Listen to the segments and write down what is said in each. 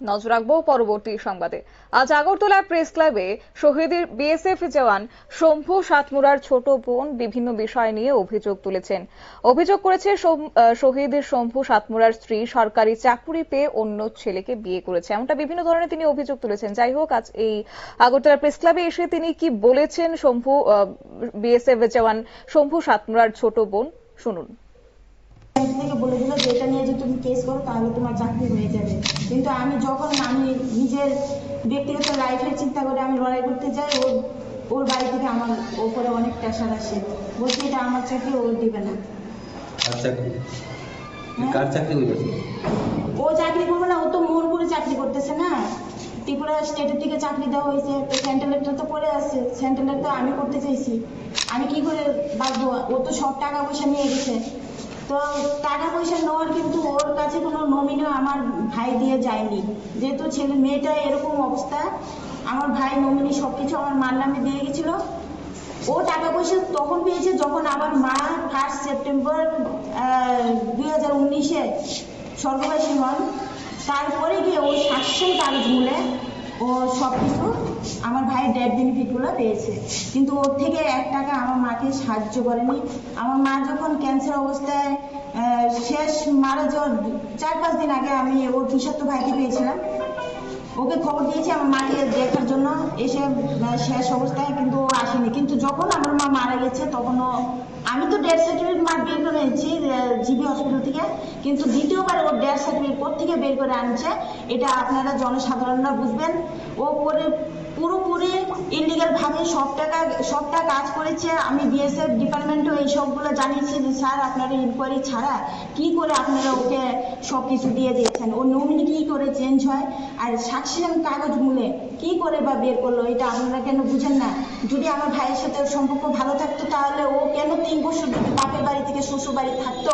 নজর রাখবো পরবর্তী সংবাদে। আজ আগরতলা প্রেস ক্লাবে শহীদের বিএসএফ জওয়ান শম্ভু সাতমুরার ছোট বোন বিভিন্ন বিষয় নিয়ে অভিযোগ তুলেছেন। অভিযোগ করেছে শহীদ শম্ভু সাতমুরার স্ত্রী সরকারি চাকুরি পেয়ে অন্য ছেলেকে বিয়ে করেছে, এমনটা বিভিন্ন ধরনের তিনি অভিযোগ তুলেছেন। যাই হোক, আজ এই আগরতলা প্রেস ক্লাবে এসে তিনি কি বলেছেন বিএসএফ জওয়ান শম্ভু সাতমুরার ছোট বোন, শুনুন। থেকে বলে দিল যে এটা নিয়ে যদি তুমি কেস করো তাহলে তোমার চাকরি হয়ে যাবে। কিন্তু আমি যখন নিজের ব্যক্তিগত লাইফের চিন্তা করে আমি লড়াই করতে যাই, ওর বাড়ি থেকে আমার ওপরে অনেক প্রেশার আসে, বলছি এটা আমার চাকরি ও দিবে না। কার চাকরি হয়ে গেছে? ও চাকরি করবে না, ও তো মোরপুরে চাকরি করতেছে না, ত্রিপুরা স্টেটের থেকে চাকরি দেওয়া হয়েছে, তো সেন্ট্রালেরটা তো পড়ে আছে, সেন্ট্রালের তো আমি করতে চাইছি, আমি কি করে বাঁচবো? ও তো সব টাকা পয়সা নিয়ে গেছে। তো টাকা পয়সা নেওয়ার কিন্তু ওর কাছে কোনো নমিনিও আমার ভাই দিয়ে যায়নি, যেহেতু মেয়েটা এরকম অবস্থা। আমার ভাই নমিনি সবকিছু আমার মার নামে দিয়ে গেছিল। ও টাকা পয়সা তখন পেয়েছে যখন আমার মা 1 সেপ্টেম্বর 2019-এ স্বর্গবাসী হন। তারপরে গিয়ে ও সাকসেস কাগজ মূলে ও সবকিছু আমার ভাইয়ের ডেথ বেনিফিটগুলো পেয়েছে, কিন্তু ওর থেকে 1 টাকা আমার মাকে সাহায্য করেনি। আমার মা যখন ক্যান্সার অবস্থায় শেষ মারা যাওয়ার 4-5 দিন আগে আমি ওর কিশোর ভাইকে পেয়েছিলাম, ওকে খবর দিয়েছি আমার মাকে দেখার জন্য এসে শেষ অবস্থায়, কিন্তু ও আসেনি। কিন্তু যখন আমার মা মারা গেছে তখন আমি তো ডেথ সার্টিফিকেট মা বের করে এনেছি জিবি হসপিটাল থেকে, কিন্তু দ্বিতীয়বার ওর ডেথ সার্টিফিকেট কোত্থেকে বের করে আনছে এটা আপনারা জনসাধারণরা বুঝবেন। ও পুরোপুরি ইলিগাল ভাবে সবটা কাজ করেছে। আমি বিএসএফ ডিপার্টমেন্টও এই সবগুলো জানিয়েছি যে স্যার আপনারা ইনকোয়ারি ছাড়া কি করে আপনারা ওকে সবকিছু দিয়ে দিয়েছেন, ও নমিনি কি করে চেঞ্জ হয়, আর সাকসেশন কাগজ মূলে কি করে বা বের করলো, এটা আপনারা কেন বুঝেন না? যদি আমার ভাইয়ের সাথে ওর সম্পর্ক ভালো থাকতো তাহলে ও কেন 3 বছর যদি বাপের বাড়ি থেকে শ্বশুর বাড়ি থাকতো,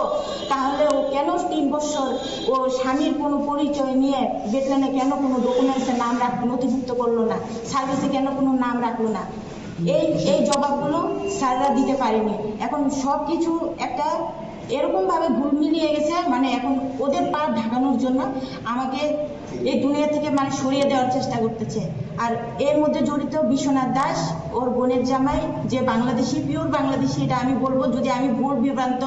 তাহলে ও কেন 3 বছর ও স্বামীর কোনো পরিচয় নিয়ে বেতনে কেন কোনো ডকুমেন্টসের নাম নথিভুক্ত করলো না, সার্ভিসে কেন কোনো নাম রাখলো না? এই জবাবগুলো স্যাররা দিতে পারেনি। এখন সবকিছু একটা এরকম ভাবে ভুল মিলিয়ে গেছে, মানে এখন ওদের পা ঢাকানোর জন্য আমাকে এই দুনিয়া থেকে মানে সরিয়ে দেওয়ার চেষ্টা করতেছে। আর এর মধ্যে জড়িত বিশ্বনাথ দাস, ওর বোনের জামাই, যে বাংলাদেশি, পিওর বাংলাদেশি। এটা আমি বলবো, যদি আমি ভুল বিভ্রান্ত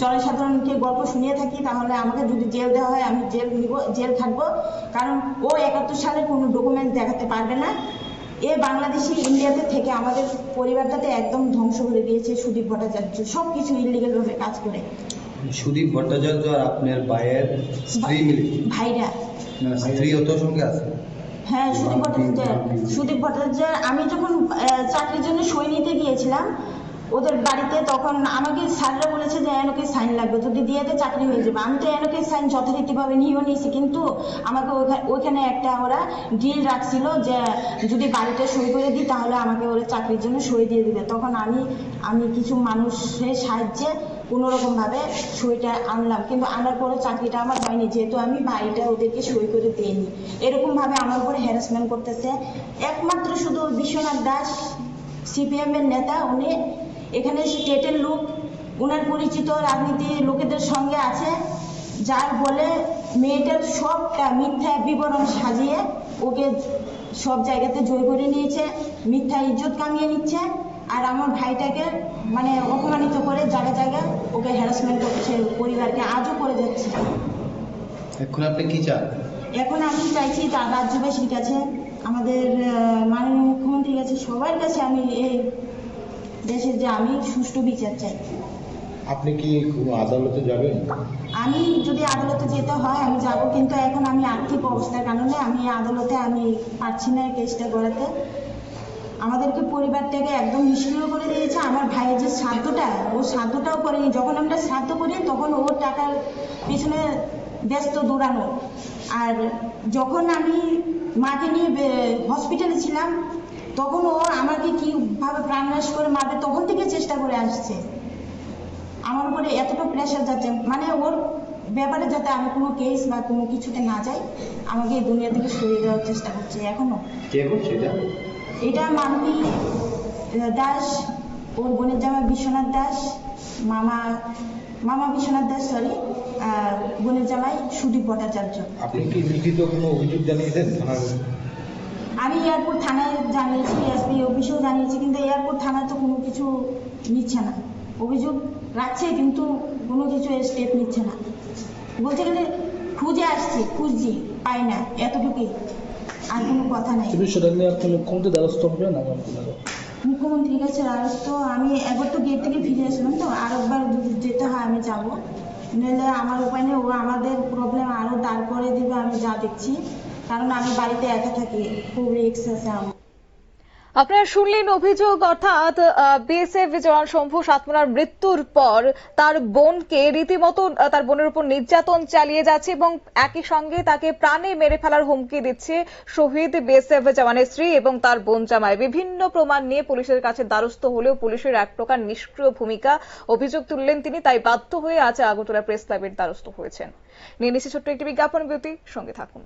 জনসাধারণকে গল্প শুনিয়ে থাকি তাহলে আমাকে যদি জেল দেওয়া হয় আমি জেল থাকবো, কারণ ও 71 সালের কোনো ডকুমেন্ট দেখাতে পারবে না। এ বাংলাদেশি ইন্ডিয়াতে থেকে আমাদের পরিবারটাতে একদম ধ্বংস করে দিয়েছে। সুদীপ ভট্টাচার্য সবকিছু ইলিগাল ভাবে কাজ করে। সুদীপ ভট্টাচার্য আর আপনার ভাইয়ের স্ত্রী মিলে? ভাইরা। স্ত্রী ও তোর সঙ্গে আছে? হ্যাঁ, সুদীপ ভট্টাচার্য। আমি যখন চাকরির জন্য সই নিতে গিয়েছিলাম ওদের বাড়িতে, তখন আমাকে স্যাররা বলেছে যে এনওকে সাইন লাগবে, যদি দিয়ে দেয় চাকরি হয়ে যাবে। আমি তো এনওকে সাইন যথারীতিভাবে নিয়েও নিয়েছি, কিন্তু আমাকে ওইখানে একটা ওরা ডিল রাখছিল যে যদি বাড়িতে সই করে দিই তাহলে আমাকে ওরা চাকরির জন্য সই দিয়ে দিবে। তখন আমি কিছু মানুষের সাহায্যে কোনোরকম ভাবে সইটা আনলাম, কিন্তু আনার পরে চাকরিটা আমার হয়নি, যেহেতু আমি বাড়িটা ওদেরকে সই করে দিইনি। এরকম ভাবে আমার উপর হ্যারাসমেন্ট করতেছে। একমাত্র শুধু বিশ্বনাথ দাস সিপিএম এর নেতা, উনি এখানে স্টেটের লোক, ওনার পরিচিত রাজনীতি লোকেদের সঙ্গে আছে, যার বলে মেয়েটার সবটা মিথ্যা বিবরণ সাজিয়ে ওকে সব জায়গাতে জয় করে নিয়েছে, মিথ্যা ইজ্জত কামিয়ে নিচ্ছে। আর আমার ভাইটাকে মানে অপমানিত করে জায়গায় জায়গায় ওকে হ্যারাসমেন্ট করছে, পরিবারকে আজও করে যাচ্ছে। এখন আপনি কি চান? এখন আমি চাইছি রাজ্যবাসীর কাছে, আমাদের মাননীয় মুখ্যমন্ত্রীর কাছে, সবার কাছে আমি এই দেশের যে আমি সুষ্ঠু বিচার চাই। আপনি কি কোনো আদালতে যাবেন? আমি যদি আদালতে যেতে হয় আমি যাব, কিন্তু এখন আমি আর্থিক অবস্থার কারণে আমি আদালতে আমি পারছি না কেসটা করাতে। আমাদেরকে পরিবারটাকে একদম নিষ্ক্রিয় করে দিয়েছে। আমার ভাইয়ের যে শ্রাদ্ধটা, ও শ্রাদ্ধটাও করেনি। যখন আমরা শ্রাদ্ধ করি তখন ওর টাকার পিছনে ব্যস্ত দৌড়ানো। আর যখন আমি মাকে নিয়ে হসপিটালে ছিলাম তখন ও আমাকে কিভাবে প্রাণনাশ করে মারবে তখন থেকে চেষ্টা করে আসছে। আমার উপরে এতটা প্রেশার যাচ্ছে, মানে ওর ব্যাপারে যাতে আমি কোনো কেস বা কোনো কিছুতে না যাই, আমাকে এই দুনিয়া থেকে সরিয়ে দেওয়ার চেষ্টা করছে এখনো। কে করছে এটা? এটা মাম্পি দাস, ওর বোনের জামাই বিশ্বনাথ দাস, মামা বিশ্বনাথ দাস, সরি, বোনের জামাই সুদীপ ভট্টাচার্য। আপনি কি লিখিত কোনো অভিযোগ জানিয়েছেন থানার? আমি এয়ারপোর্ট থানায় জানিয়েছি, এসপি অফিসেও জানিয়েছি, কিন্তু এয়ারপোর্ট থানা তো কোনো কিছু নিচ্ছে না। অভিযোগ রাখছে কিন্তু কোনো কিছু স্টেপ নিচ্ছে না। বলছে গেলে খুঁজে আসছি, খুঁজছি, পাই না, এতটুকুই, আর কোনো কথা নেই। সেটা নিয়ে আপনি মুখ্যমন্ত্রী দ্বারস্থ হবেন আগামী দিনে? মুখ্যমন্ত্রীর কাছে দ্বারস্থ আমি একবার তো গেট থেকে ফিরে আসলাম, তো আর একবার যদি যেতে হয় আমি যাব, নইলে আমার উপায় নেই। ও আমাদের প্রবলেম আরও দাঁড় করে দিবে, আমি যা দেখছি, কারণ আমি বাড়িতে একা থাকি, খুব রিস্ক আছে আমার। আপনারা শুনলেন অভিযোগ, অর্থাৎ বিএসএফ জওয়ান শম্ভু সাতমুরার মৃত্যুর পর তার বোনকে রীতিমতো তার বোনের উপর নির্যাতন চালিয়ে যাচ্ছে এবং একই সঙ্গে তাকে প্রাণে মেরে ফেলার হুমকি দিচ্ছে শহীদ বিএসএফ জওয়ানের স্ত্রী এবং তার বোন জামাই। বিভিন্ন প্রমাণ নিয়ে পুলিশের কাছে দ্বারস্থ হলেও পুলিশের এক প্রকার নিষ্ক্রিয় ভূমিকা অভিযোগ তুললেন তিনি, তাই বাধ্য হয়ে আজ আগরতলা প্রেস ক্লাবের দ্বারস্থ হয়েছেন। নিয়ে নিচ্ছে ছোট্ট একটি বিজ্ঞাপন বিরতি, সঙ্গে থাকুন।